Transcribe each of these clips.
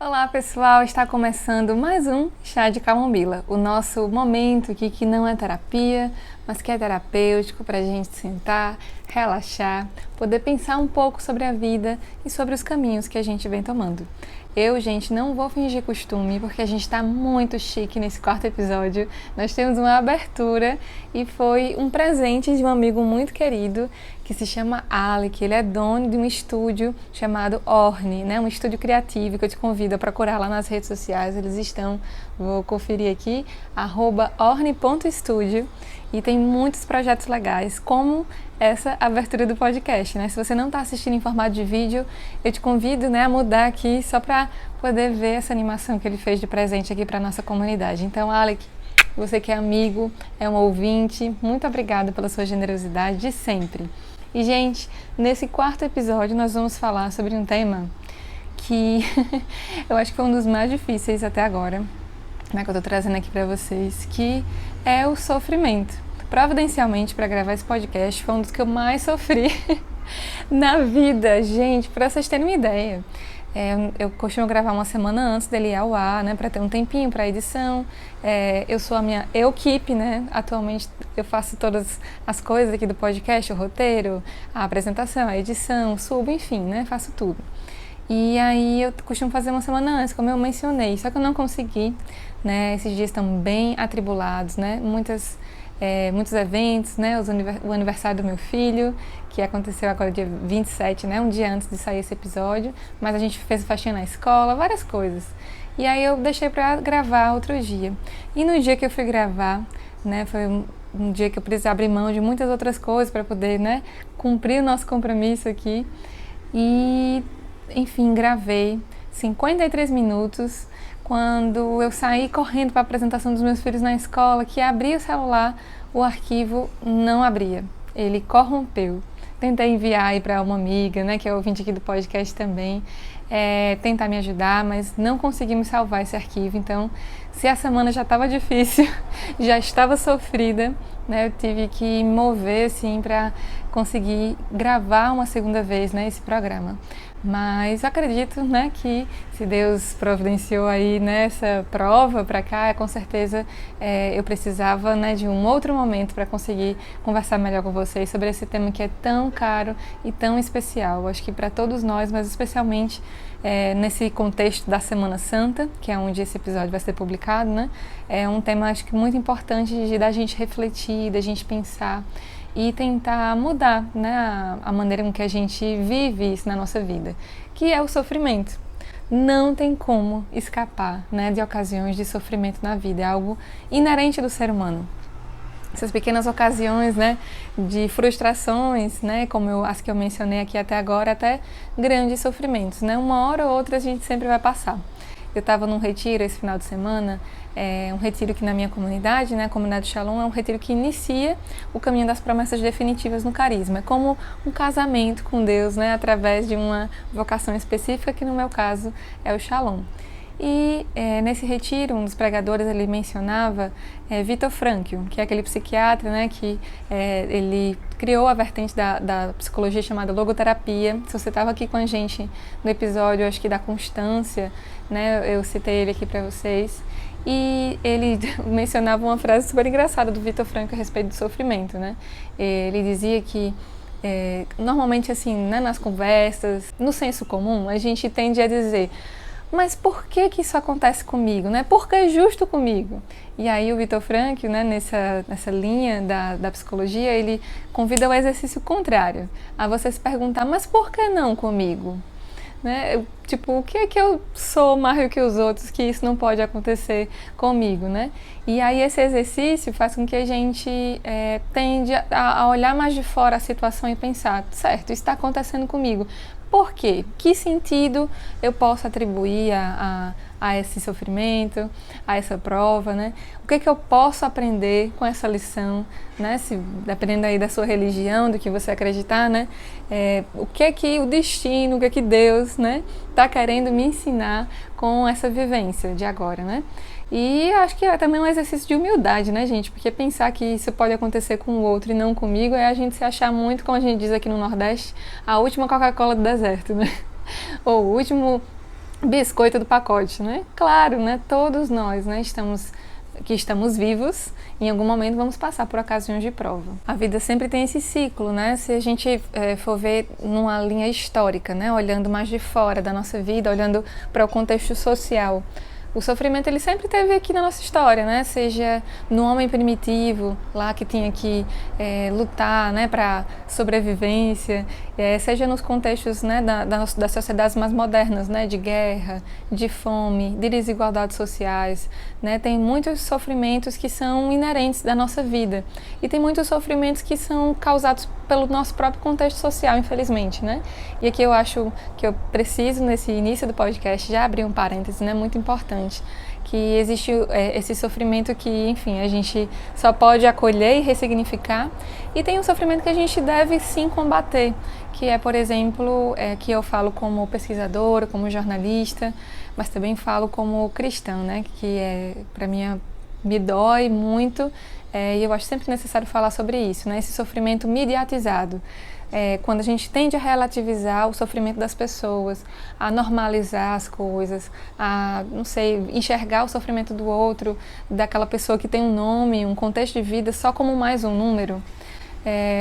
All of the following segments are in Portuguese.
Olá pessoal, está começando mais um Chá de Camomila, o nosso momento aqui que não é terapia, mas que é terapêutico para a gente sentar, relaxar, poder pensar um pouco sobre a vida e sobre os caminhos que a gente vem tomando. Eu, gente, não vou fingir costume porque a gente está muito chique nesse quarto episódio. Nós temos uma abertura e foi um presente de um amigo muito querido que se chama Alec. Ele é dono de um estúdio chamado Orne, né? Um estúdio criativo que eu te convido a procurar lá nas redes sociais. Eles estão, vou conferir aqui, @orne.studio, e tem muitos projetos legais, como essa abertura do podcast, né? Se você não está assistindo em formato de vídeo, eu te convido, né, a mudar aqui só para poder ver essa animação que ele fez de presente aqui para nossa comunidade. Então, Alec, você que é amigo, é um ouvinte, muito obrigada pela sua generosidade de sempre. E, gente, nesse quarto episódio nós vamos falar sobre um tema que eu acho que foi um dos mais difíceis até agora, né, que eu tô trazendo aqui para vocês, que é o sofrimento. Providencialmente, para gravar esse podcast, foi um dos que eu mais sofri na vida, gente, para vocês terem uma ideia. Eu costumo gravar uma semana antes dele ir ao ar, né, para ter um tempinho para edição. Eu sou a minha equipe, né? Atualmente eu faço todas as coisas aqui do podcast, o roteiro, a apresentação, a edição, subo, enfim, né, faço tudo. E aí eu costumo fazer uma semana antes, como eu mencionei, só que eu não consegui, né? Esses dias estão bem atribulados, né? Muitos eventos, né? O aniversário do meu filho, que aconteceu agora dia 27, né? Um dia antes de sair esse episódio, mas a gente fez faxina na escola, várias coisas. E aí eu deixei para gravar outro dia. E no dia que eu fui gravar, né? Foi um dia que eu precisei abrir mão de muitas outras coisas para poder, né, cumprir o nosso compromisso aqui. E, enfim, gravei 53 minutos. Quando eu saí correndo para a apresentação dos meus filhos na escola, que abri o celular, o arquivo não abria. Ele corrompeu. Tentei enviar aí para uma amiga, né, que é ouvinte aqui do podcast também, tentar me ajudar, mas não conseguimos salvar esse arquivo. Então, se a semana já estava difícil, já estava sofrida, né, eu tive que me mover assim para conseguir gravar uma segunda vez, né, esse programa. Mas acredito, né, que se Deus providenciou aí nessa prova para cá, com certeza eu precisava, né, de um outro momento para conseguir conversar melhor com vocês sobre esse tema que é tão caro e tão especial. Acho que para todos nós, mas especialmente nesse contexto da Semana Santa, que é onde esse episódio vai ser publicado, né, é um tema, acho que muito importante da gente refletir, da gente pensar e tentar mudar, né, a maneira com que a gente vive isso na nossa vida, que é o sofrimento. Não tem como escapar, né, de ocasiões de sofrimento na vida, é algo inerente do ser humano. Essas pequenas ocasiões, né, de frustrações, né, como as que eu mencionei aqui até agora, até grandes sofrimentos, né, uma hora ou outra a gente sempre vai passar. Eu estava num retiro esse final de semana, um retiro aqui na minha comunidade, né? A comunidade Shalom é um retiro que inicia o caminho das promessas definitivas no carisma. É como um casamento com Deus, né? Através de uma vocação específica, que no meu caso é o Shalom. E nesse retiro, um dos pregadores, ele mencionava Viktor Frankl, que é aquele psiquiatra, né, que ele criou a vertente da psicologia chamada logoterapia. Se você estava aqui com a gente no episódio, acho que da constância, né, eu citei ele aqui para vocês. E ele mencionava uma frase super engraçada do Viktor Frankl a respeito do sofrimento, né? Ele dizia que normalmente assim, né, nas conversas, no senso comum, a gente tende a dizer: mas por que isso acontece comigo, né? Por que é justo comigo? E aí o Viktor Frankl, né, nessa linha da psicologia, ele convida ao exercício contrário, a você se perguntar: mas por que não comigo? Né? Tipo, o que é que eu sou mais do que os outros que isso não pode acontecer comigo, né? E aí esse exercício faz com que a gente tende a olhar mais de fora a situação e pensar: certo, isso está acontecendo comigo. Por quê? Que sentido eu posso atribuir a esse sofrimento, a essa prova, né? O que é que eu posso aprender com essa lição, né? Dependendo aí da sua religião, do que você acreditar, né? O que é que o destino, o que é que Deus, né, está querendo me ensinar com essa vivência de agora, né? E acho que é também um exercício de humildade, né, gente? Porque pensar que isso pode acontecer com o outro e não comigo é a gente se achar muito, como a gente diz aqui no Nordeste, a última Coca-Cola do deserto, né? Ou o último biscoito do pacote, né? Claro, né? Todos nós, né? Estamos vivos, em algum momento vamos passar por ocasiões de prova. A vida sempre tem esse ciclo, né? Se a gente for ver numa linha histórica, né? Olhando mais de fora da nossa vida, olhando para o contexto social, o sofrimento ele sempre esteve aqui na nossa história, né? Seja no homem primitivo, lá que tinha que lutar, né, para sobrevivência, seja nos contextos, né, das sociedades mais modernas, né, de guerra, de fome, de desigualdades sociais, né? Tem muitos sofrimentos que são inerentes da nossa vida e tem muitos sofrimentos que são causados pelo nosso próprio contexto social, infelizmente, né? E aqui eu acho que eu preciso, nesse início do podcast, já abrir um parêntese, né, muito importante, que existe esse sofrimento que, enfim, a gente só pode acolher e ressignificar, e tem um sofrimento que a gente deve sim combater, que é, por exemplo, que eu falo como pesquisadora, como jornalista, mas também falo como cristã, né, que para mim me dói muito, e eu acho sempre necessário falar sobre isso, né, esse sofrimento mediatizado. Quando a gente tende a relativizar o sofrimento das pessoas, a normalizar as coisas, a, não sei, enxergar o sofrimento do outro, daquela pessoa que tem um nome, um contexto de vida, só como mais um número.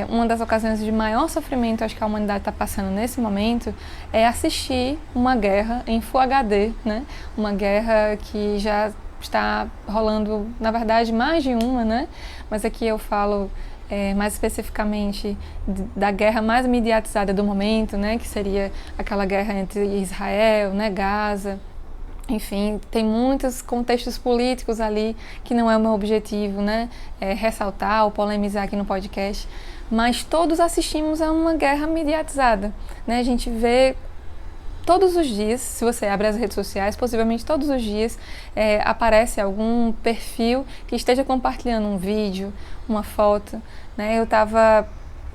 Uma das ocasiões de maior sofrimento, acho que a humanidade está passando nesse momento, é assistir uma guerra em Full HD, né? Uma guerra que já está rolando, na verdade, mais de uma, né? Mas aqui eu falo mais especificamente da guerra mais mediatizada do momento, né, que seria aquela guerra entre Israel, né, Gaza. Enfim, tem muitos contextos políticos ali que não é o meu objetivo, né, ressaltar ou polemizar aqui no podcast, mas todos assistimos a uma guerra mediatizada, né? A gente vê todos os dias, se você abre as redes sociais, possivelmente todos os dias aparece algum perfil que esteja compartilhando um vídeo, uma foto, né?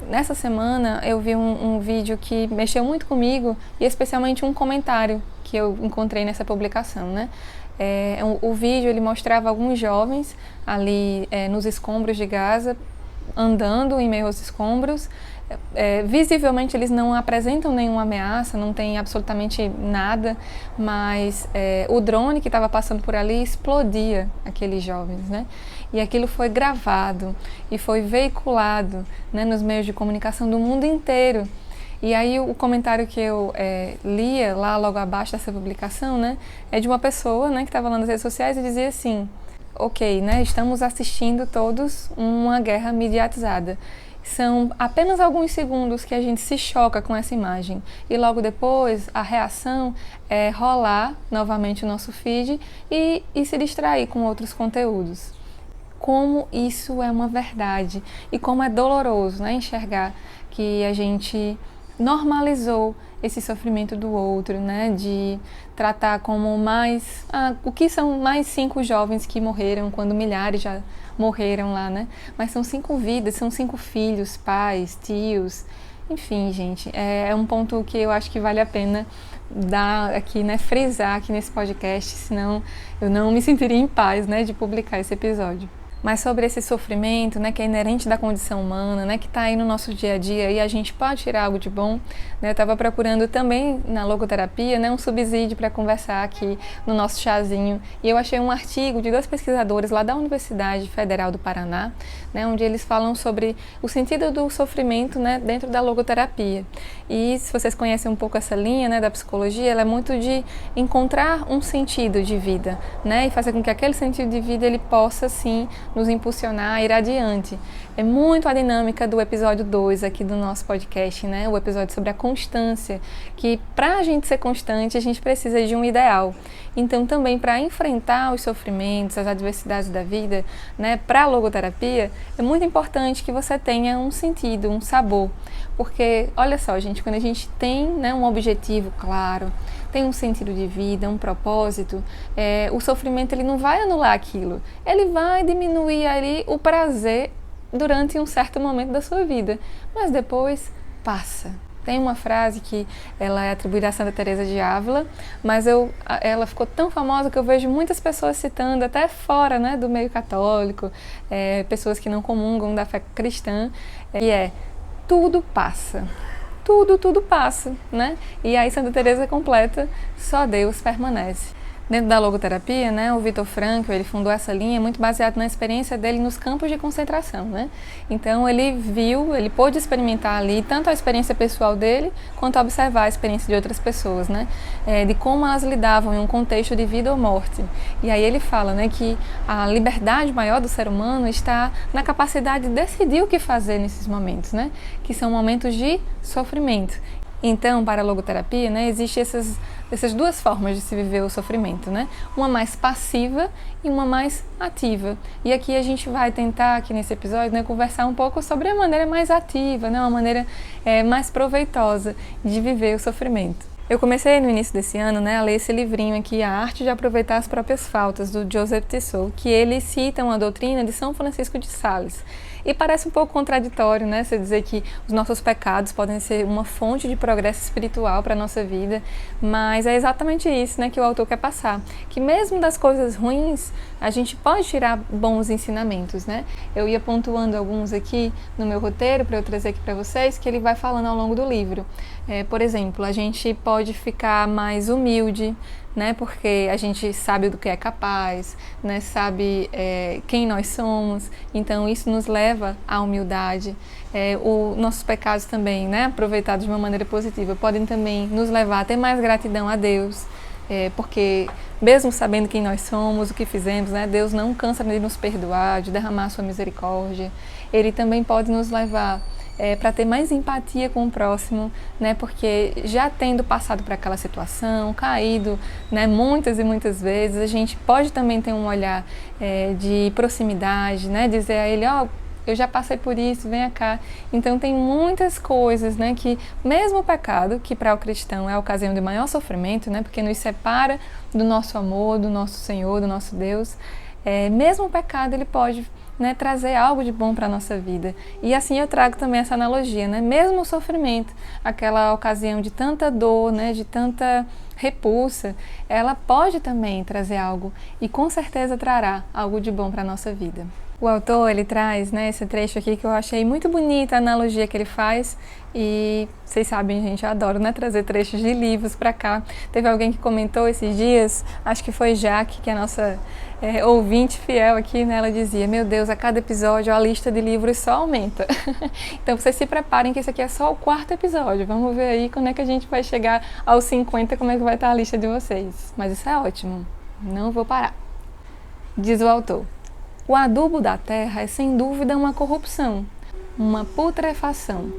Nessa semana eu vi um vídeo que mexeu muito comigo, e especialmente um comentário que eu encontrei nessa publicação, né? O vídeo ele mostrava alguns jovens ali nos escombros de Gaza, andando em meio aos escombros. Visivelmente eles não apresentam nenhuma ameaça, não tem absolutamente nada, mas o drone que estava passando por ali explodia aqueles jovens, né? E aquilo foi gravado e foi veiculado, né, nos meios de comunicação do mundo inteiro. E aí o comentário que eu lia lá logo abaixo dessa publicação, né, é de uma pessoa, né, que estava lá nas redes sociais e dizia assim: ok, né, estamos assistindo todos uma guerra mediatizada. São apenas alguns segundos que a gente se choca com essa imagem e logo depois a reação é rolar novamente o nosso feed e se distrair com outros conteúdos. Como isso é uma verdade e como é doloroso, né, enxergar que a gente normalizou esse sofrimento do outro, né, de tratar como mais... o que são mais 5 jovens que morreram quando milhares já morreram lá, né? Mas são 5 vidas, são 5 filhos, pais, tios, enfim, gente, é um ponto que eu acho que vale a pena dar aqui, né, frisar aqui nesse podcast, senão eu não me sentiria em paz, né, de publicar esse episódio. Mas sobre esse sofrimento, né, que é inerente da condição humana, né, que está aí no nosso dia a dia e a gente pode tirar algo de bom, né? Eu estava procurando também na logoterapia, né, um subsídio para conversar aqui no nosso chazinho, e eu achei um artigo de 2 pesquisadores lá da Universidade Federal do Paraná, né, onde eles falam sobre o sentido do sofrimento, né, dentro da logoterapia. E se vocês conhecem um pouco essa linha, né, da psicologia, ela é muito de encontrar um sentido de vida, né, e fazer com que aquele sentido de vida ele possa sim nos impulsionar a ir adiante. É muito a dinâmica do episódio 2 aqui do nosso podcast, né? O episódio sobre a constância, que para a gente ser constante, a gente precisa de um ideal. Então, também para enfrentar os sofrimentos, as adversidades da vida, né? Para a logoterapia, é muito importante que você tenha um sentido, um sabor. Porque, olha só, gente, quando a gente tem, né, um objetivo claro, tem um sentido de vida, um propósito, o sofrimento ele não vai anular aquilo. Ele vai diminuir ali o prazer durante um certo momento da sua vida, mas depois passa. Tem uma frase que ela é atribuída a Santa Teresa de Ávila, mas ela ficou tão famosa que eu vejo muitas pessoas citando, até fora, né, do meio católico, pessoas que não comungam da fé cristã, e tudo passa. tudo passa, né? E aí Santa Teresa completa: só Deus permanece. Dentro da logoterapia, né, o Viktor Frankl, ele fundou essa linha muito baseado na experiência dele nos campos de concentração, né? Então ele pôde experimentar ali tanto a experiência pessoal dele, quanto observar a experiência de outras pessoas, né? De como elas lidavam em um contexto de vida ou morte. E aí ele fala, né, que a liberdade maior do ser humano está na capacidade de decidir o que fazer nesses momentos, né? Que são momentos de sofrimento. Então, para a logoterapia, né, existem essas duas formas de se viver o sofrimento, né? Uma mais passiva e uma mais ativa. E aqui a gente vai tentar, aqui nesse episódio, né, conversar um pouco sobre a maneira mais ativa, né, uma maneira mais proveitosa de viver o sofrimento. Eu comecei no início desse ano, né, a ler esse livrinho aqui, A Arte de Aproveitar as Próprias Faltas, do Joseph Tissot, que ele cita uma doutrina de São Francisco de Sales. E parece um pouco contraditório, né, você dizer que os nossos pecados podem ser uma fonte de progresso espiritual para a nossa vida, mas é exatamente isso, né, que o autor quer passar, que mesmo das coisas ruins, a gente pode tirar bons ensinamentos, né? Eu ia pontuando alguns aqui no meu roteiro para eu trazer aqui para vocês, que ele vai falando ao longo do livro. Por exemplo, a gente pode ficar mais humilde, né? Porque a gente sabe do que é capaz, né? Sabe quem nós somos, então isso nos leva à humildade. Nossos pecados também, né? Aproveitados de uma maneira positiva, podem também nos levar a ter mais gratidão a Deus, porque mesmo sabendo quem nós somos, o que fizemos, né? Deus não cansa de nos perdoar, de derramar a sua misericórdia. Ele também pode nos levar para ter mais empatia com o próximo, né? Porque já tendo passado por aquela situação, caído, né, muitas e muitas vezes, a gente pode também ter um olhar de proximidade, né? Dizer a ele, eu já passei por isso, venha cá. Então tem muitas coisas, né, que mesmo o pecado, que para o cristão é a ocasião de maior sofrimento, né, porque nos separa do nosso amor, do nosso Senhor, do nosso Deus, mesmo o pecado ele pode, né, trazer algo de bom para a nossa vida. E assim eu trago também essa analogia, né? Mesmo o sofrimento, aquela ocasião de tanta dor, né, de tanta repulsa, ela pode também trazer algo e com certeza trará algo de bom para a nossa vida. O autor, ele traz, né, esse trecho aqui que eu achei muito bonita a analogia que ele faz e vocês sabem, gente, eu adoro, né, trazer trechos de livros para cá. Teve alguém que comentou esses dias, acho que foi Jaque, que é a nossa ouvinte fiel aqui, né, ela dizia, meu Deus, a cada episódio a lista de livros só aumenta. Então vocês se preparem que esse aqui é só o 4º episódio, vamos ver aí quando é que a gente vai chegar aos 50, como é que vai estar a lista de vocês. Mas isso é ótimo, não vou parar. Diz o autor. O adubo da terra é sem dúvida uma corrupção, uma putrefação.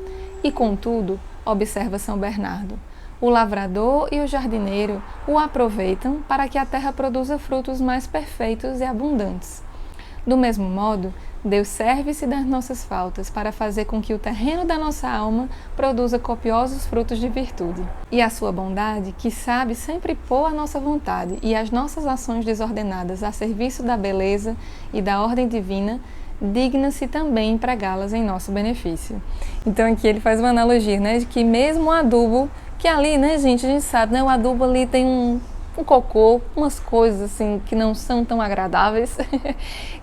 E, contudo, observa São Bernardo, o lavrador e o jardineiro o aproveitam para que a terra produza frutos mais perfeitos e abundantes. Do mesmo modo, Deus serve-se das nossas faltas para fazer com que o terreno da nossa alma produza copiosos frutos de virtude. E a sua bondade, que sabe sempre pôr a nossa vontade e as nossas ações desordenadas a serviço da beleza e da ordem divina, digna-se também empregá-las em nosso benefício. Então aqui ele faz uma analogia, né, de que mesmo o adubo, que ali, né, gente, a gente sabe, né, o adubo ali tem um cocô, umas coisas assim que não são tão agradáveis,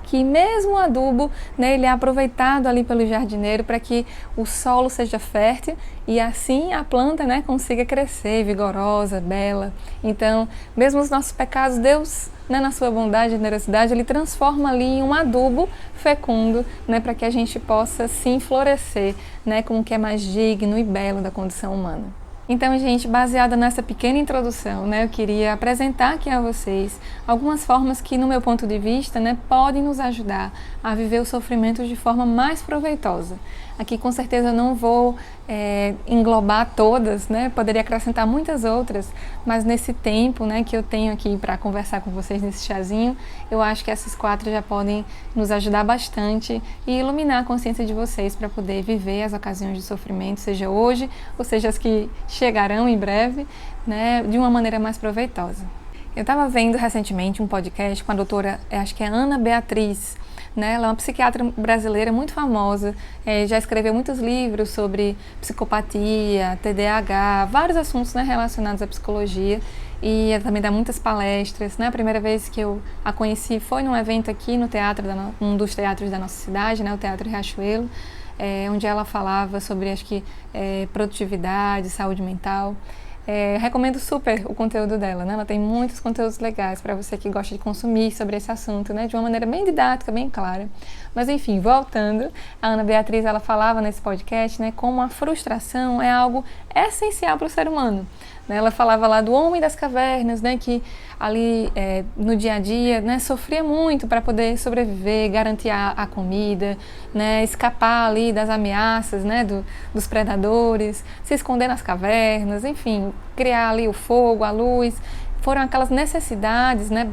que mesmo o adubo, né, ele é aproveitado ali pelo jardineiro para que o solo seja fértil e assim a planta, né, consiga crescer vigorosa, bela. Então, mesmo os nossos pecados, Deus, né, na sua bondade e generosidade, ele transforma ali em um adubo fecundo, né, para que a gente possa sim florescer, né, como que é mais digno e belo da condição humana. Então, gente, baseada nessa pequena introdução, né, eu queria apresentar aqui a vocês algumas formas que, no meu ponto de vista, né, podem nos ajudar a viver o sofrimento de forma mais proveitosa. Aqui, com certeza, eu não vou englobar todas, né, poderia acrescentar muitas outras, mas nesse tempo, né, que eu tenho aqui para conversar com vocês nesse chazinho, eu acho que essas 4 já podem nos ajudar bastante e iluminar a consciência de vocês para poder viver as ocasiões de sofrimento, seja hoje ou seja as que chegarão em breve, né, de uma maneira mais proveitosa. Eu estava vendo recentemente um podcast com a doutora, acho que é Ana Beatriz, né? Ela é uma psiquiatra brasileira muito famosa, já escreveu muitos livros sobre psicopatia, TDAH, vários assuntos, né, relacionados à psicologia, e ela também dá muitas palestras, né? A primeira vez que eu a conheci foi num evento aqui no teatro, um dos teatros da nossa cidade, né, o Teatro Riachuelo. onde ela falava sobre, acho que, produtividade, saúde mental. Recomendo super o conteúdo dela, né? Ela tem muitos conteúdos legais para você que gosta de consumir sobre esse assunto, né? De uma maneira bem didática, bem clara. Mas enfim, voltando, a Ana Beatriz, ela falava nesse podcast, né? Como a frustração é algo essencial para o ser humano. Ela falava lá do homem das cavernas, né, que ali no dia a dia, né, sofria muito para poder sobreviver, garantir a comida, né, escapar ali das ameaças, né, dos predadores, se esconder nas cavernas, enfim, criar ali o fogo, a luz. Foram aquelas necessidades, né,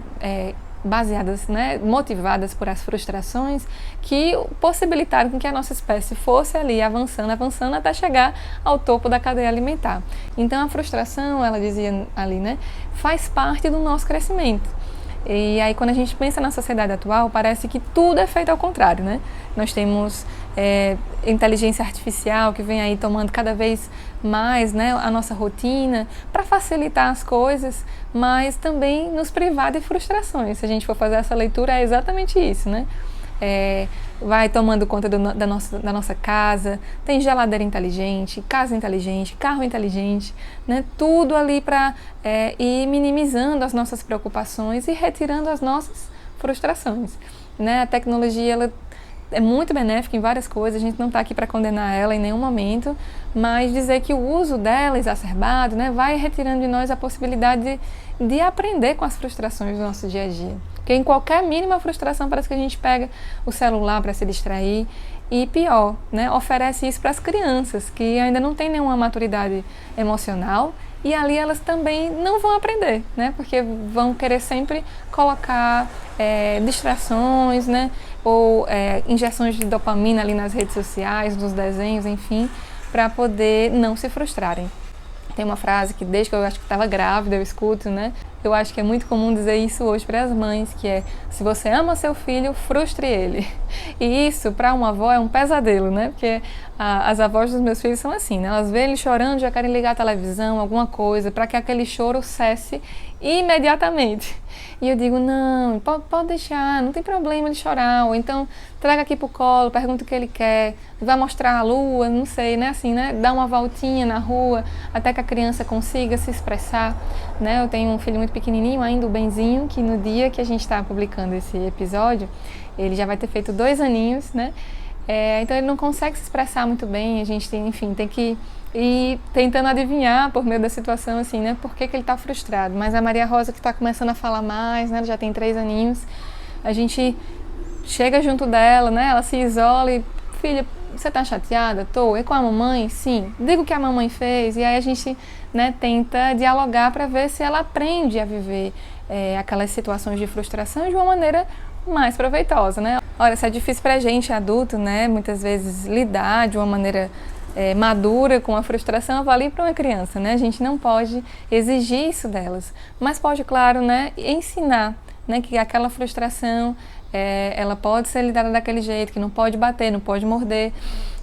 baseadas, né, motivadas por as frustrações que possibilitaram que a nossa espécie fosse ali avançando até chegar ao topo da cadeia alimentar. Então a frustração, ela dizia ali, né, faz parte do nosso crescimento. E aí quando a gente pensa na sociedade atual, parece que tudo é feito ao contrário, né? Nós temos inteligência artificial que vem aí tomando cada vez mais, né, a nossa rotina para facilitar as coisas, mas também nos privar de frustrações. Se a gente for fazer essa leitura, é exatamente isso, né? Vai tomando conta da nossa casa, tem geladeira inteligente, casa inteligente, carro inteligente, né? Tudo ali para ir minimizando as nossas preocupações e retirando as nossas frustrações, né? A tecnologia, ela é muito benéfica em várias coisas, a gente não está aqui para condenar ela em nenhum momento, mas dizer que o uso dela exacerbado, né, vai retirando de nós a possibilidade de aprender com as frustrações do nosso dia a dia. Porque em qualquer mínima frustração parece que a gente pega o celular para se distrair e pior, né, oferece isso para as crianças que ainda não têm nenhuma maturidade emocional e ali elas também não vão aprender, né, porque vão querer sempre colocar distrações, né, ou injeções de dopamina ali nas redes sociais, nos desenhos, enfim, para poder não se frustrarem. Tem uma frase que desde que eu acho que estava grávida eu escuto, né? Eu acho que é muito comum dizer isso hoje para as mães, que é: se você ama seu filho, frustre ele. E isso, para uma avó, é um pesadelo, né? Porque as avós dos meus filhos são assim, né? Elas veem ele chorando, já querem ligar a televisão, alguma coisa, para que aquele choro cesse imediatamente. E eu digo: não, pode deixar, não tem problema ele chorar. Ou então, traga aqui pro colo, pergunta o que ele quer, vai mostrar a lua, não sei, né? Assim, né? Dá uma voltinha na rua, até que a criança consiga se expressar, né? Eu tenho um filho muito pequenininho ainda, o Benzinho, que no dia que a gente está publicando esse episódio, ele já vai ter feito 2 aninhos, né? Então ele não consegue se expressar muito bem, a gente tem, enfim, tem que ir tentando adivinhar por meio da situação, assim, né, por que ele está frustrado. Mas a Maria Rosa, que está começando a falar mais, né, já tem 3 aninhos, a gente chega junto dela, né, ela se isola e: filha, você está chateada? Tô. E com a mamãe? Sim. Diga o que a mamãe fez. E aí a gente, né, tenta dialogar para ver se ela aprende a viver aquelas situações de frustração de uma maneira mais proveitosa, né? Olha, se é difícil pra gente, adulto, né, muitas vezes lidar de uma maneira madura com a frustração, vale para uma criança, né? A gente não pode exigir isso delas, mas pode, claro, né, ensinar, né, que aquela frustração, ela pode ser lidada daquele jeito, que não pode bater, não pode morder,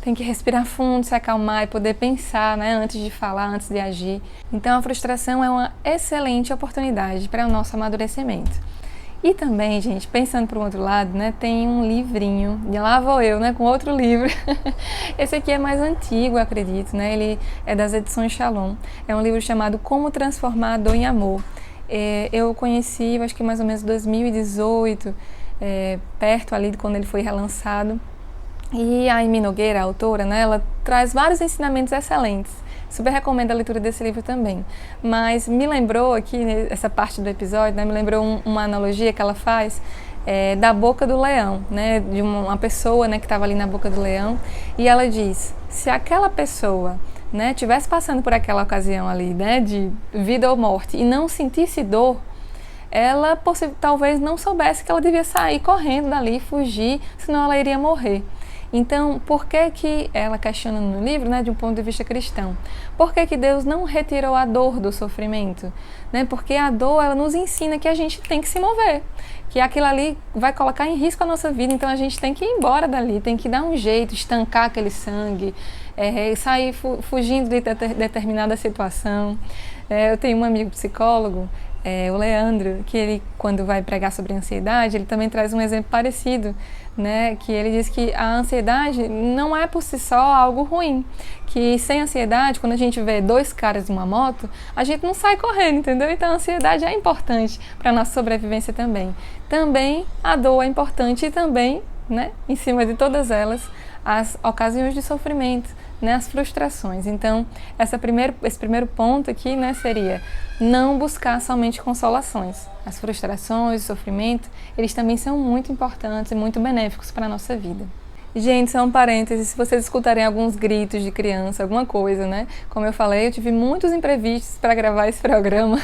tem que respirar fundo, se acalmar e poder pensar, né, antes de falar, antes de agir. Então a frustração é uma excelente oportunidade para o nosso amadurecimento. E também, gente, pensando por um outro lado, né, tem um livrinho, e lá vou eu, né, com outro livro. Esse aqui é mais antigo, eu acredito, né, ele é das edições Shalom. É um livro chamado Como Transformar a Dor em Amor. Eu conheci, acho que mais ou menos 2018, perto ali de quando ele foi relançado. E a Amy Nogueira, a autora, né, ela traz vários ensinamentos excelentes. Super recomendo a leitura desse livro também. Mas me lembrou aqui, essa parte do episódio, né, me lembrou uma analogia que ela faz da boca do leão, né, de uma pessoa, né, que estava ali na boca do leão. E ela diz: se aquela pessoa, né, tivesse passando por aquela ocasião ali, né, de vida ou morte e não sentisse dor, ela talvez não soubesse que ela devia sair correndo dali, fugir, senão ela iria morrer. Então, por que ela questiona no livro, né, de um ponto de vista cristão? Por que Deus não retirou a dor do sofrimento? Né? Porque a dor, ela nos ensina que a gente tem que se mover, que aquilo ali vai colocar em risco a nossa vida, então a gente tem que ir embora dali, tem que dar um jeito, estancar aquele sangue, sair fugindo de determinada situação. Eu tenho um amigo psicólogo, o Leandro, que ele, quando vai pregar sobre ansiedade, ele também traz um exemplo parecido, né? Que ele diz que a ansiedade não é por si só algo ruim, que sem ansiedade, quando a gente vê dois caras em uma moto, a gente não sai correndo, entendeu? Então a ansiedade é importante para a nossa sobrevivência também. Também a dor é importante e também, né, em cima de todas elas, as ocasiões de sofrimento, né, as frustrações. Então, esse primeiro ponto aqui, né, seria não buscar somente consolações. As frustrações, o sofrimento, eles também são muito importantes e muito benéficos para a nossa vida. Gente, só um parênteses, se vocês escutarem alguns gritos de criança, alguma coisa, né? Como eu falei, eu tive muitos imprevistos para gravar esse programa.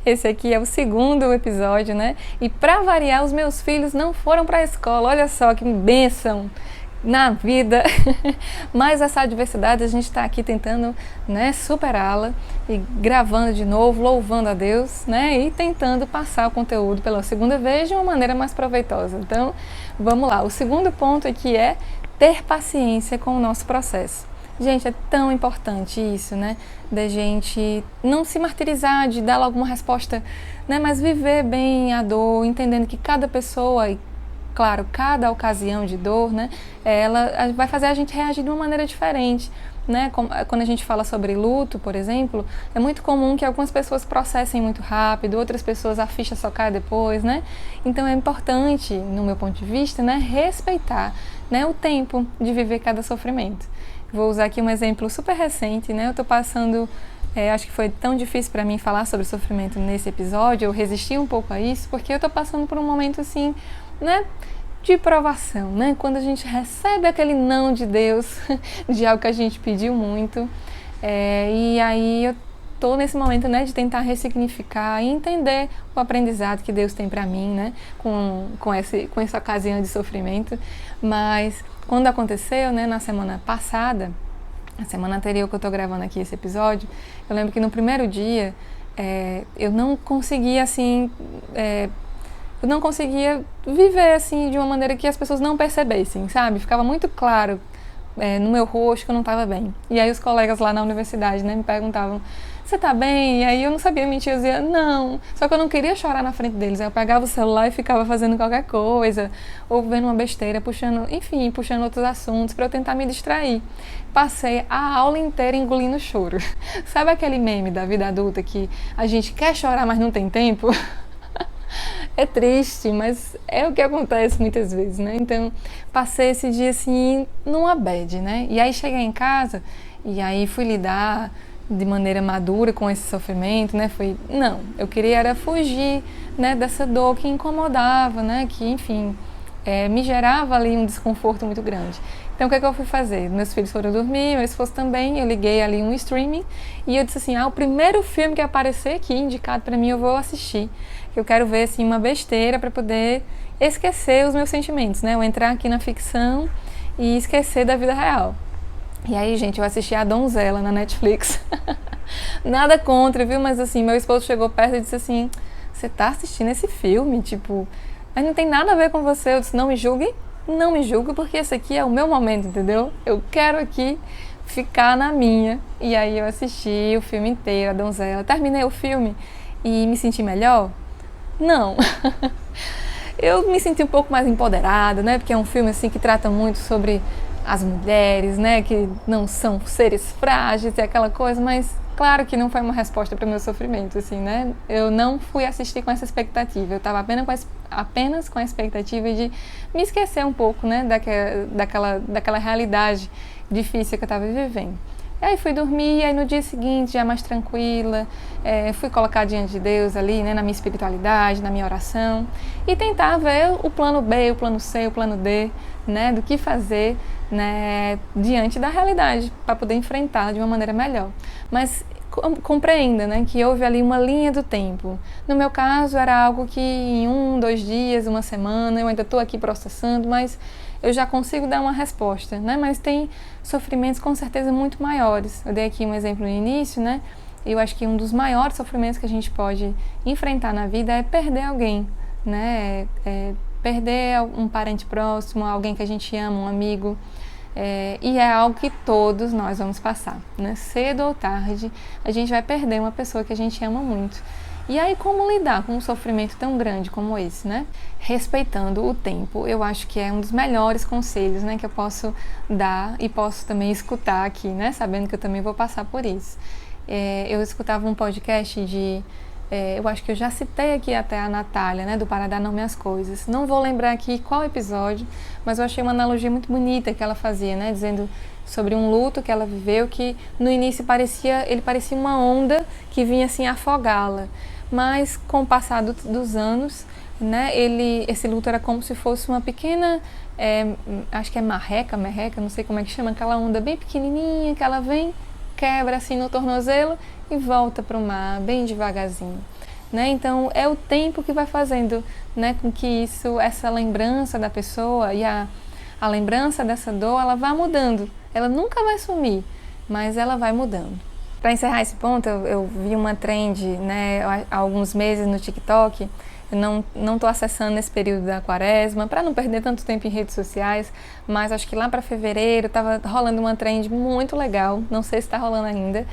Esse aqui é o segundo episódio, né? E para variar, os meus filhos não foram para a escola. Olha só que bênção na vida, mas essa adversidade a gente está aqui tentando, né, superá-la e gravando de novo, louvando a Deus, né, e tentando passar o conteúdo pela segunda vez de uma maneira mais proveitosa. Então, vamos lá. O segundo ponto aqui é ter paciência com o nosso processo. Gente, é tão importante isso, né, da gente não se martirizar, de dar logo uma resposta, né, mas viver bem a dor, entendendo que cada pessoa, claro, cada ocasião de dor, né, ela vai fazer a gente reagir de uma maneira diferente, né? Quando a gente fala sobre luto, por exemplo, é muito comum que algumas pessoas processem muito rápido, outras pessoas a ficha só cai depois, né? Então é importante, no meu ponto de vista, né, respeitar, né, o tempo de viver cada sofrimento. Vou usar aqui um exemplo super recente, né? Eu tô passando, acho que foi tão difícil para mim falar sobre sofrimento nesse episódio, eu resisti um pouco a isso, porque eu tô passando por um momento assim, né, de provação, né? Quando a gente recebe aquele não de Deus, de algo que a gente pediu muito, e aí eu tô nesse momento, né, de tentar ressignificar e entender o aprendizado que Deus tem para mim, né, com essa ocasião de sofrimento. Mas quando aconteceu, né, na semana passada, a semana anterior que eu tô gravando aqui esse episódio, eu lembro que no primeiro dia eu não conseguia, assim, eu não conseguia viver assim de uma maneira que as pessoas não percebessem, sabe? Ficava muito claro no meu rosto que eu não estava bem. E aí os colegas lá na universidade, né, me perguntavam: você tá bem? E aí eu não sabia mentir, eu dizia não. Só que eu não queria chorar na frente deles. Aí eu pegava o celular e ficava fazendo qualquer coisa, ou vendo uma besteira, puxando outros assuntos para eu tentar me distrair. Passei a aula inteira engolindo choro. Sabe aquele meme da vida adulta que a gente quer chorar, mas não tem tempo? É triste, mas é o que acontece muitas vezes, né? Então, passei esse dia assim, numa bad, né? E aí cheguei em casa e aí fui lidar de maneira madura com esse sofrimento, né? Não, eu queria era fugir, né, dessa dor que incomodava, né? Que, enfim, me gerava ali um desconforto muito grande. Então, o que eu fui fazer? Meus filhos foram dormir, meu esposo também, eu liguei ali um streaming e eu disse assim, o primeiro filme que aparecer aqui, indicado para mim, eu vou assistir. Eu quero ver, assim, uma besteira para poder esquecer os meus sentimentos, né? Eu entrar aqui na ficção e esquecer da vida real. E aí, gente, eu assisti A Donzela na Netflix. Nada contra, viu? Mas, assim, meu esposo chegou perto e disse assim, você tá assistindo esse filme? Tipo, mas não tem nada a ver com você. Eu disse, não me julgue, porque esse aqui é o meu momento, entendeu? Eu quero aqui ficar na minha. E aí eu assisti o filme inteiro, A Donzela. Terminei o filme e me senti melhor? Não. Eu me senti um pouco mais empoderada, né? Porque é um filme assim que trata muito sobre as mulheres, né? Que não são seres frágeis e aquela coisa, mas claro que não foi uma resposta para o meu sofrimento, assim, né? Eu não fui assistir com essa expectativa. Eu estava apenas com a expectativa de me esquecer um pouco, né? Daquela realidade difícil que eu estava vivendo. E aí fui dormir, e aí no dia seguinte, já mais tranquila, fui colocar diante de Deus ali, né, na minha espiritualidade, na minha oração, e tentar ver o plano B, o plano C, o plano D, né, do que fazer, né, diante da realidade, para poder enfrentar de uma maneira melhor. Mas compreenda, né, que houve ali uma linha do tempo. No meu caso, era algo que em 1, 2 dias, uma semana, eu ainda estou aqui processando, mas eu já consigo dar uma resposta, né? Mas tem sofrimentos com certeza muito maiores. Eu dei aqui um exemplo no início, né? Eu acho que um dos maiores sofrimentos que a gente pode enfrentar na vida é perder alguém, né? Perder um parente próximo, alguém que a gente ama, um amigo. E é algo que todos nós vamos passar, né? Cedo ou tarde, a gente vai perder uma pessoa que a gente ama muito. E aí, como lidar com um sofrimento tão grande como esse, né? Respeitando o tempo, eu acho que é um dos melhores conselhos, né, que eu posso dar e posso também escutar aqui, né, sabendo que eu também vou passar por isso. Eu escutava um podcast eu acho que eu já citei aqui até a Natália, né, do Para Dar Nome às Coisas. Não vou lembrar aqui qual episódio, mas eu achei uma analogia muito bonita que ela fazia, né, dizendo sobre um luto que ela viveu que no início ele parecia uma onda que vinha assim afogá-la, mas com o passar dos anos, né, esse luto era como se fosse uma pequena, acho que é merreca, não sei como é que chama, aquela onda bem pequenininha que ela vem, quebra assim no tornozelo e volta para o mar bem devagarzinho, né? Então é o tempo que vai fazendo, né, com que essa lembrança da pessoa e a lembrança dessa dor, ela vai mudando. Ela nunca vai sumir, mas ela vai mudando. Para encerrar esse ponto, eu vi uma trend, né, há alguns meses no TikTok. Eu não estou acessando nesse período da quaresma, para não perder tanto tempo em redes sociais, mas acho que lá para fevereiro estava rolando uma trend muito legal, não sei se está rolando ainda,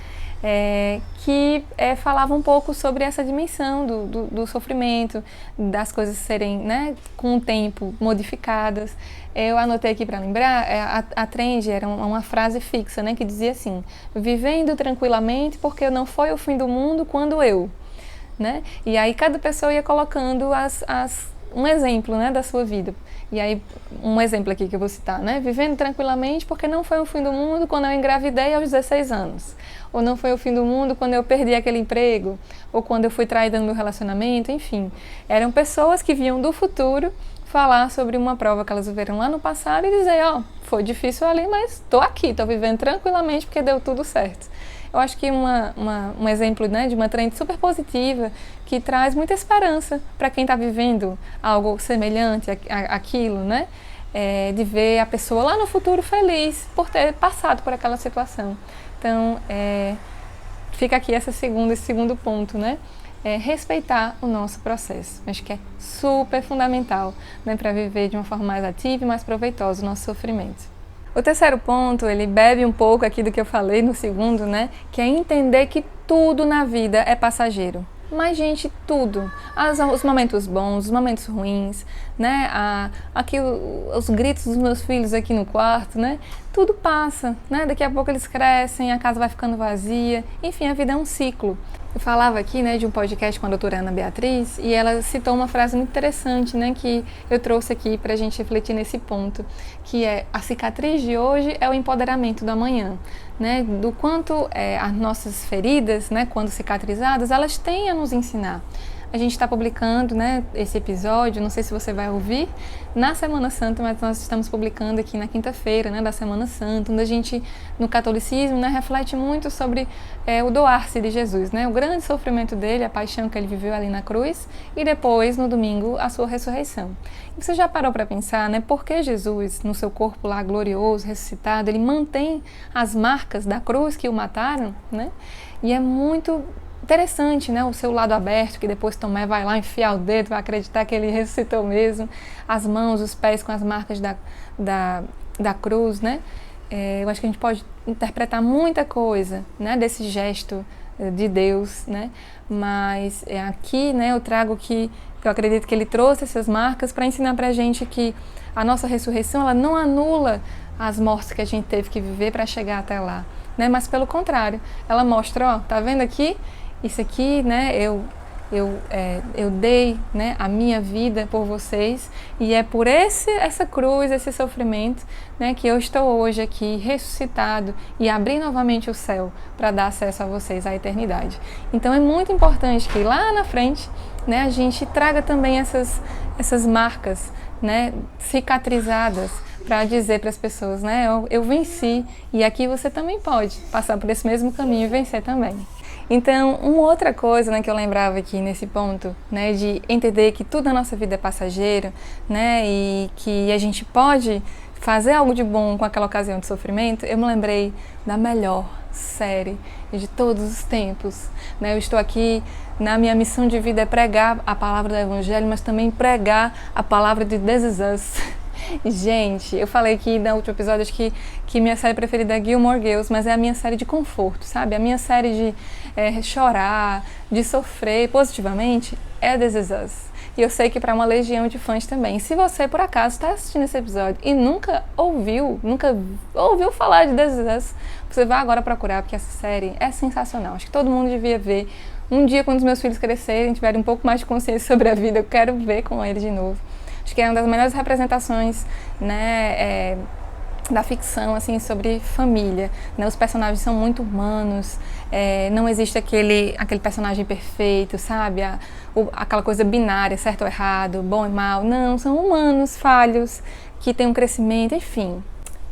que falava um pouco sobre essa dimensão do sofrimento, das coisas serem, né, com o tempo modificadas. Eu anotei aqui para lembrar, a trend era uma frase fixa, né, que dizia assim: vivendo tranquilamente porque não foi o fim do mundo quando eu... Né? E aí cada pessoa ia colocando um exemplo, né, da sua vida. E aí um exemplo aqui que eu vou citar, né? Vivendo tranquilamente porque não foi o fim do mundo quando eu engravidei aos 16 anos. Ou não foi o fim do mundo quando eu perdi aquele emprego. Ou quando eu fui traída no meu relacionamento, enfim. Eram pessoas que vinham do futuro falar sobre uma prova que elas viveram lá no passado e dizer, foi difícil ali, mas estou aqui, estou vivendo tranquilamente porque deu tudo certo. Eu acho que um exemplo, né, de uma trend super positiva que traz muita esperança para quem está vivendo algo semelhante àquilo, né? De ver a pessoa lá no futuro feliz por ter passado por aquela situação. Então, fica aqui esse segundo ponto, né? Respeitar o nosso processo. Acho que é super fundamental, né, para viver de uma forma mais ativa e mais proveitosa o nosso sofrimento. O terceiro ponto, ele bebe um pouco aqui do que eu falei no segundo, né? Que é entender que tudo na vida é passageiro. Mas, gente, tudo. Os momentos bons, os momentos ruins, né? Os gritos dos meus filhos aqui no quarto, né? Tudo passa, né? Daqui a pouco eles crescem, a casa vai ficando vazia. Enfim, a vida é um ciclo. Eu falava aqui, né, de um podcast com a doutora Ana Beatriz e ela citou uma frase muito interessante, né, que eu trouxe aqui para a gente refletir nesse ponto, que é: a cicatriz de hoje é o empoderamento do amanhã, né, do quanto as nossas feridas, né, quando cicatrizadas, elas têm a nos ensinar. A gente está publicando, né, esse episódio, não sei se você vai ouvir, na Semana Santa, mas nós estamos publicando aqui na quinta-feira, né, da Semana Santa, onde a gente, no catolicismo, né, reflete muito sobre o doar-se de Jesus, né, o grande sofrimento dele, a paixão que ele viveu ali na cruz, e depois, no domingo, a sua ressurreição. E você já parou para pensar, né, por que Jesus, no seu corpo lá glorioso, ressuscitado, ele mantém as marcas da cruz que o mataram, né, e é muito interessante, né? O seu lado aberto, que depois Tomé vai lá enfiar o dedo, vai acreditar que ele ressuscitou mesmo, as mãos, os pés com as marcas da cruz, né? Eu acho que a gente pode interpretar muita coisa, né, desse gesto de Deus, né? Mas aqui, né, eu trago que eu acredito que ele trouxe essas marcas para ensinar pra gente que a nossa ressurreição, ela não anula as mortes que a gente teve que viver para chegar até lá, né? Mas pelo contrário, ela mostra, tá vendo aqui? Isso aqui, né, eu dei, né, a minha vida por vocês e é por essa cruz, esse sofrimento, né, que eu estou hoje aqui ressuscitado e abri novamente o céu para dar acesso a vocês à eternidade. Então é muito importante que lá na frente, né, a gente traga também essas marcas, né, cicatrizadas, para dizer para as pessoas, né, eu venci e aqui você também pode passar por esse mesmo caminho e vencer também. Então, uma outra coisa, né, que eu lembrava aqui nesse ponto, né, de entender que tudo na nossa vida é passageiro, né, e que a gente pode fazer algo de bom com aquela ocasião de sofrimento, eu me lembrei da melhor série de todos os tempos, né? Eu estou aqui, na minha missão de vida é pregar a palavra do Evangelho, mas também pregar a palavra de This Is Us. Gente, eu falei aqui no último episódio que minha série preferida é Gilmore Girls, mas é a minha série de conforto, sabe? A minha série de chorar, de sofrer positivamente é This Is Us. E eu sei que para uma legião de fãs também. Se você, por acaso, está assistindo esse episódio e nunca ouviu falar de This Is Us, você vai agora procurar, porque essa série é sensacional. Acho que todo mundo devia ver. Um dia, quando os meus filhos crescerem, tiverem um pouco mais de consciência sobre a vida, eu quero ver com eles de novo. Acho que é uma das melhores representações, né, da ficção, assim, sobre família, né? Os personagens são muito humanos, não existe aquele personagem perfeito, sabe? Aquela coisa binária, certo ou errado, bom e mal. Não, são humanos, falhos, que têm um crescimento, enfim.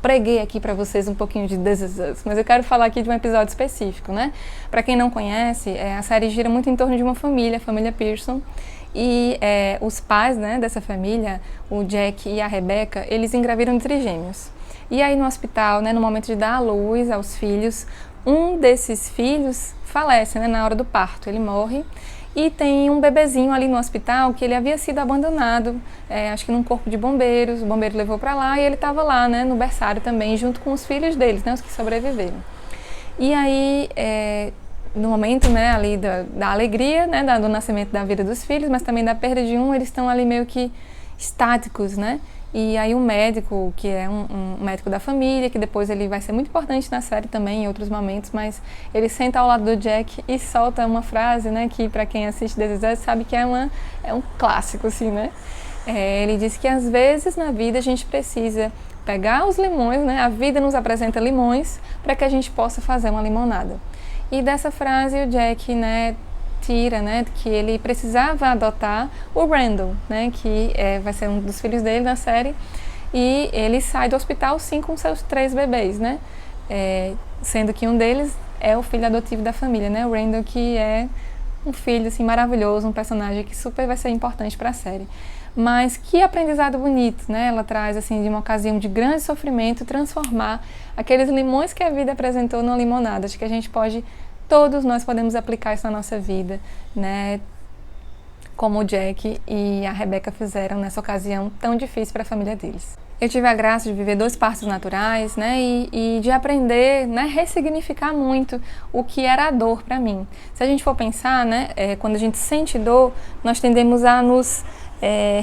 Preguei aqui para vocês um pouquinho de This Is Us, mas eu quero falar aqui de um episódio específico, né? Para quem não conhece, a série gira muito em torno de uma família, a família Pearson, e os pais, né, dessa família, o Jack e a Rebecca, eles engravidam de trigêmeos. E aí no hospital, né, no momento de dar à luz aos filhos, um desses filhos falece, né, na hora do parto, ele morre. E tem um bebezinho ali no hospital que ele havia sido abandonado, acho que num corpo de bombeiros, o bombeiro levou para lá e ele estava lá, né, no berçário também, junto com os filhos deles, né, os que sobreviveram. E aí, no momento, né, ali da alegria, né, do nascimento da vida dos filhos, mas também da perda de um, eles estão ali meio que estáticos, né? E aí um médico, que é um médico da família, que depois ele vai ser muito importante na série também, em outros momentos, mas ele senta ao lado do Jack e solta uma frase, né, que para quem assiste This Is Us sabe que é um clássico, assim, né? Ele diz que às vezes na vida a gente precisa pegar os limões, né? A vida nos apresenta limões para que a gente possa fazer uma limonada. E dessa frase o Jack, né, tira, né, que ele precisava adotar o Randall, né, que vai ser um dos filhos dele na série, e ele sai do hospital sim com seus 3 bebês, né, sendo que um deles é o filho adotivo da família, né, o Randall, que é um filho assim maravilhoso, um personagem que super vai ser importante para a série. Mas que aprendizado bonito, né? Ela traz assim de uma ocasião de grande sofrimento transformar aqueles limões que a vida apresentou numa limonada. Acho que a gente pode, todos nós podemos aplicar isso na nossa vida, né? Como o Jack e a Rebecca fizeram nessa ocasião tão difícil para a família deles. Eu tive a graça de viver 2 partos naturais, né, e de aprender, né, ressignificar muito o que era a dor para mim. Se a gente for pensar, né, quando a gente sente dor, nós tendemos a nos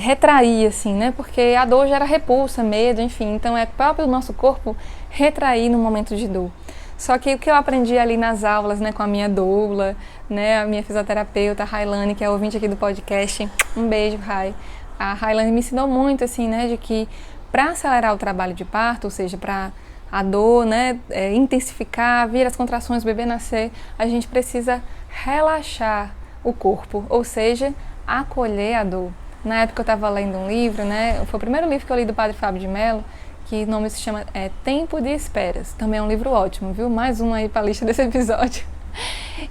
retrair, assim, né, porque a dor gera repulsa, medo, enfim, então é próprio do nosso corpo retrair no momento de dor. Só que o que eu aprendi ali nas aulas, né, com a minha doula, né, a minha fisioterapeuta, a Railane, que é ouvinte aqui do podcast, um beijo, Rai. A Railane me ensinou muito, assim, né, de que para acelerar o trabalho de parto, ou seja, para a dor, né, intensificar, vir as contrações, o bebê nascer, a gente precisa relaxar o corpo, ou seja, acolher a dor. Na época eu estava lendo um livro, né, foi o primeiro livro que eu li do Padre Fábio de Mello, que o nome se chama Tempo de Esperas. Também é um livro ótimo, viu? Mais um aí para a lista desse episódio.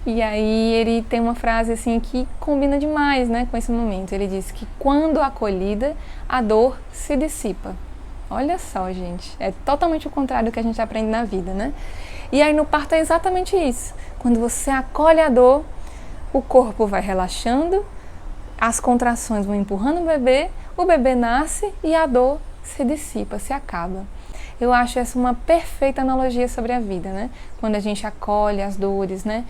E aí ele tem uma frase assim que combina demais, né, com esse momento. Ele diz que quando acolhida, a dor se dissipa. Olha só, gente, é totalmente o contrário do que a gente aprende na vida, né? E aí no parto é exatamente isso. Quando você acolhe a dor, o corpo vai relaxando, as contrações vão empurrando o bebê nasce e a dor se dissipa, se acaba. Eu acho essa uma perfeita analogia sobre a vida, né? Quando a gente acolhe as dores, né?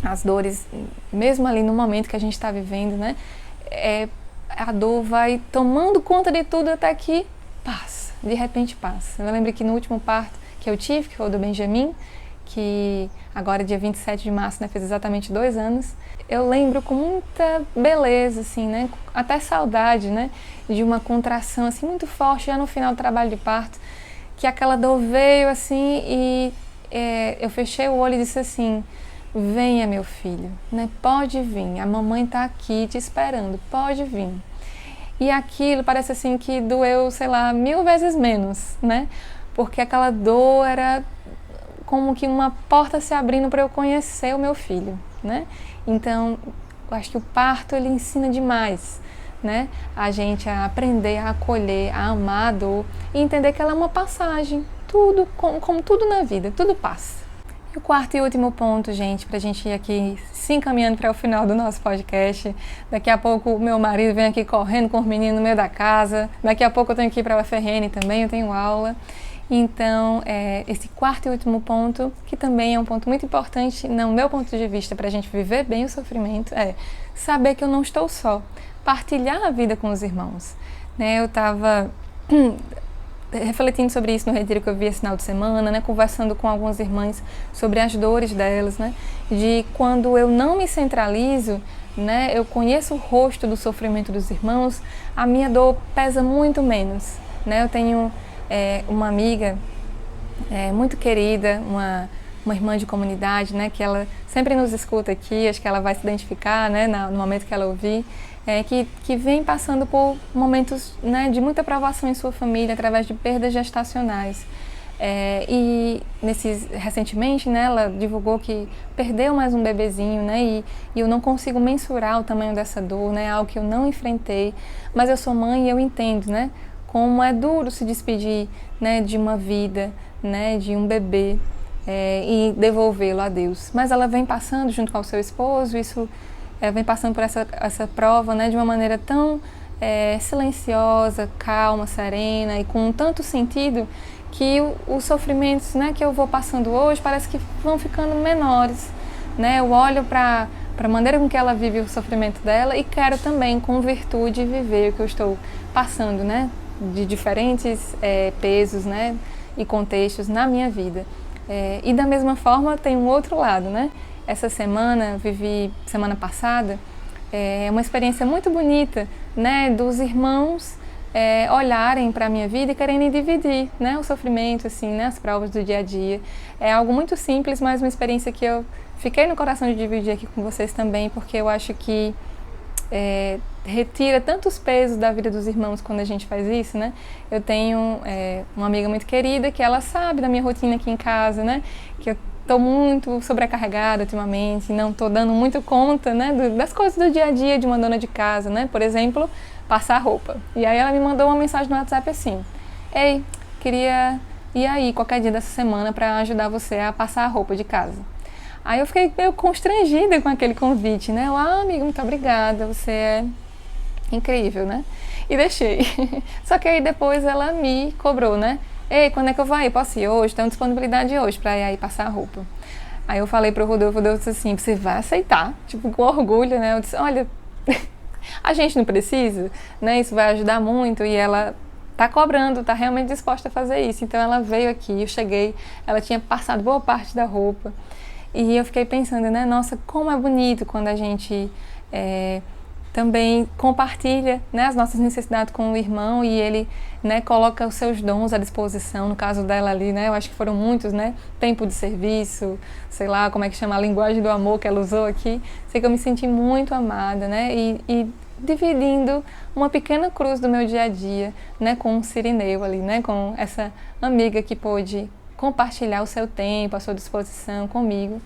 As dores, mesmo ali no momento que a gente está vivendo, né? A dor vai tomando conta de tudo até que passa, de repente passa. Eu lembro que no último parto que eu tive, que foi o do Benjamin, que agora dia 27 de março, né, fez exatamente 2 anos, eu lembro com muita beleza, assim, né, até saudade, né, de uma contração, assim, muito forte já no final do trabalho de parto, que aquela dor veio, assim, e eu fechei o olho e disse assim: venha, meu filho, né? Pode vir, a mamãe está aqui te esperando, pode vir. E aquilo parece assim que doeu, sei lá, 1000 vezes menos, né? Porque aquela dor era como que uma porta se abrindo para eu conhecer o meu filho, né? Então, eu acho que o parto, ele ensina demais, né? A gente a aprender a acolher, a amar a dor e entender que ela é uma passagem. Tudo, como tudo na vida, tudo passa. E o quarto e último ponto, gente, pra gente ir aqui se encaminhando para o final do nosso podcast. Daqui a pouco o meu marido vem aqui correndo com os meninos no meio da casa. Daqui a pouco eu tenho que ir para a UFRN também, eu tenho aula. Então, esse quarto e último ponto, que também é um ponto muito importante, no meu ponto de vista, para a gente viver bem o sofrimento, é saber que eu não estou só. Partilhar a vida com os irmãos. Né? Eu estava refletindo sobre isso no retiro que eu vi esse final de semana, né, conversando com algumas irmãs sobre as dores delas, né, de quando eu não me centralizo, né, eu conheço o rosto do sofrimento dos irmãos, a minha dor pesa muito menos, né. Eu tenho uma amiga muito querida, uma irmã de comunidade, né, que ela sempre nos escuta aqui, acho que ela vai se identificar, né, no momento que ela ouvir. Que vem passando por momentos, né, de muita provação em sua família através de perdas gestacionais. E recentemente, né, ela divulgou que perdeu mais um bebezinho, né, e eu não consigo mensurar o tamanho dessa dor, né, algo que eu não enfrentei, mas eu sou mãe e eu entendo, né, como é duro se despedir, né, de uma vida, né, de um bebê e devolvê-lo a Deus. Mas ela vem passando junto com o seu esposo, isso vem passando por essa prova, né, de uma maneira tão silenciosa, calma, serena e com tanto sentido que os sofrimentos, né, que eu vou passando hoje parece que vão ficando menores. Né? Eu olho para a maneira com que ela vive o sofrimento dela e quero também, com virtude, viver o que eu estou passando, né, de diferentes pesos, né, e contextos na minha vida. E da mesma forma tem um outro lado, né? Essa semana, semana passada, uma experiência muito bonita, né, dos irmãos olharem para a minha vida e quererem dividir, né, o sofrimento, assim, né, as provas do dia a dia. É algo muito simples, mas uma experiência que eu fiquei no coração de dividir aqui com vocês também, porque eu acho que retira tantos pesos da vida dos irmãos quando a gente faz isso, né? Eu tenho uma amiga muito querida que ela sabe da minha rotina aqui em casa, né, que eu estou muito sobrecarregada ultimamente, não estou dando muito conta, né, das coisas do dia a dia de uma dona de casa, né? Por exemplo, passar roupa. E aí ela me mandou uma mensagem no WhatsApp assim: ei, queria ir aí qualquer dia dessa semana para ajudar você a passar a roupa de casa. Aí eu fiquei meio constrangida com aquele convite, né? Eu, amiga, muito obrigada, você é incrível, né? E deixei. Só que aí depois ela me cobrou, né? Ei, quando é que eu vou aí? Posso ir hoje? Tenho disponibilidade hoje para ir aí passar a roupa. Aí eu falei pro Rodolfo, o Rodolfo disse assim: você vai aceitar? Tipo, com orgulho, né? Eu disse: olha, a gente não precisa, né? Isso vai ajudar muito. E ela tá cobrando, tá realmente disposta a fazer isso. Então ela veio aqui, eu cheguei, ela tinha passado boa parte da roupa. E eu fiquei pensando, né? Nossa, como é bonito quando a gente também compartilha, né, as nossas necessidades com o irmão e ele, né, coloca os seus dons à disposição. No caso dela ali, né, eu acho que foram muitos, né, tempo de serviço, sei lá como é que chama, a linguagem do amor que ela usou aqui. Sei que eu me senti muito amada, né, e dividindo uma pequena cruz do meu dia a dia, né, com um Cirineu ali, né, com essa amiga que pôde compartilhar o seu tempo, a sua disposição comigo.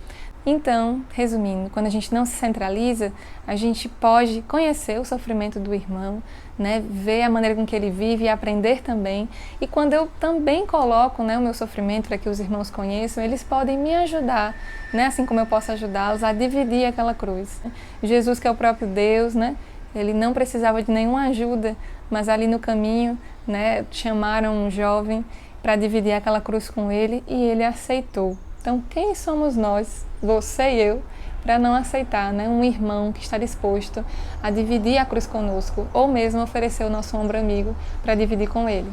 Então, resumindo, quando a gente não se centraliza, a gente pode conhecer o sofrimento do irmão, né, ver a maneira com que ele vive e aprender também. E quando eu também coloco, né, o meu sofrimento para que os irmãos conheçam, eles podem me ajudar, né, assim como eu posso ajudá-los a dividir aquela cruz. Jesus, que é o próprio Deus, né, ele não precisava de nenhuma ajuda, mas ali no caminho, né, chamaram um jovem para dividir aquela cruz com ele e ele aceitou. Então, quem somos nós, você e eu, para não aceitar, né, um irmão que está disposto a dividir a cruz conosco, ou mesmo oferecer o nosso ombro amigo para dividir com ele?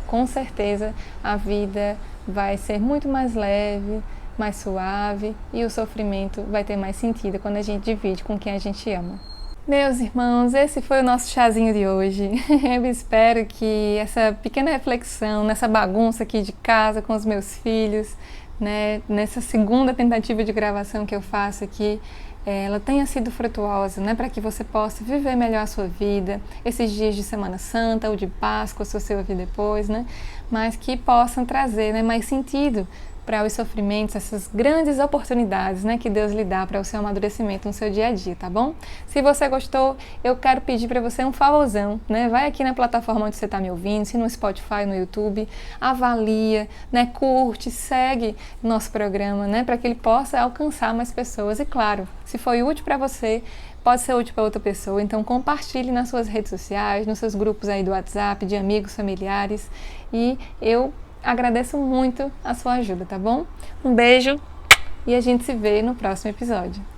Com certeza, a vida vai ser muito mais leve, mais suave e o sofrimento vai ter mais sentido quando a gente divide com quem a gente ama. Meus irmãos, esse foi o nosso chazinho de hoje. Eu espero que essa pequena reflexão, nessa bagunça aqui de casa com os meus filhos, né, nessa segunda tentativa de gravação que eu faço aqui, ela tenha sido frutuosa, né, para que você possa viver melhor a sua vida, esses dias de Semana Santa ou de Páscoa, se você ouvir depois, né, mas que possam trazer, né, mais sentido, para os sofrimentos, essas grandes oportunidades, né, que Deus lhe dá para o seu amadurecimento no seu dia a dia, tá bom? Se você gostou, eu quero pedir para você um favorzão, né? Vai aqui na plataforma onde você está me ouvindo, se no Spotify, no YouTube, avalia, né, curte, segue nosso programa, né, para que ele possa alcançar mais pessoas. E claro, se foi útil para você, pode ser útil para outra pessoa, então compartilhe nas suas redes sociais, nos seus grupos aí do WhatsApp, de amigos, familiares, e eu agradeço muito a sua ajuda, tá bom? Um beijo e a gente se vê no próximo episódio.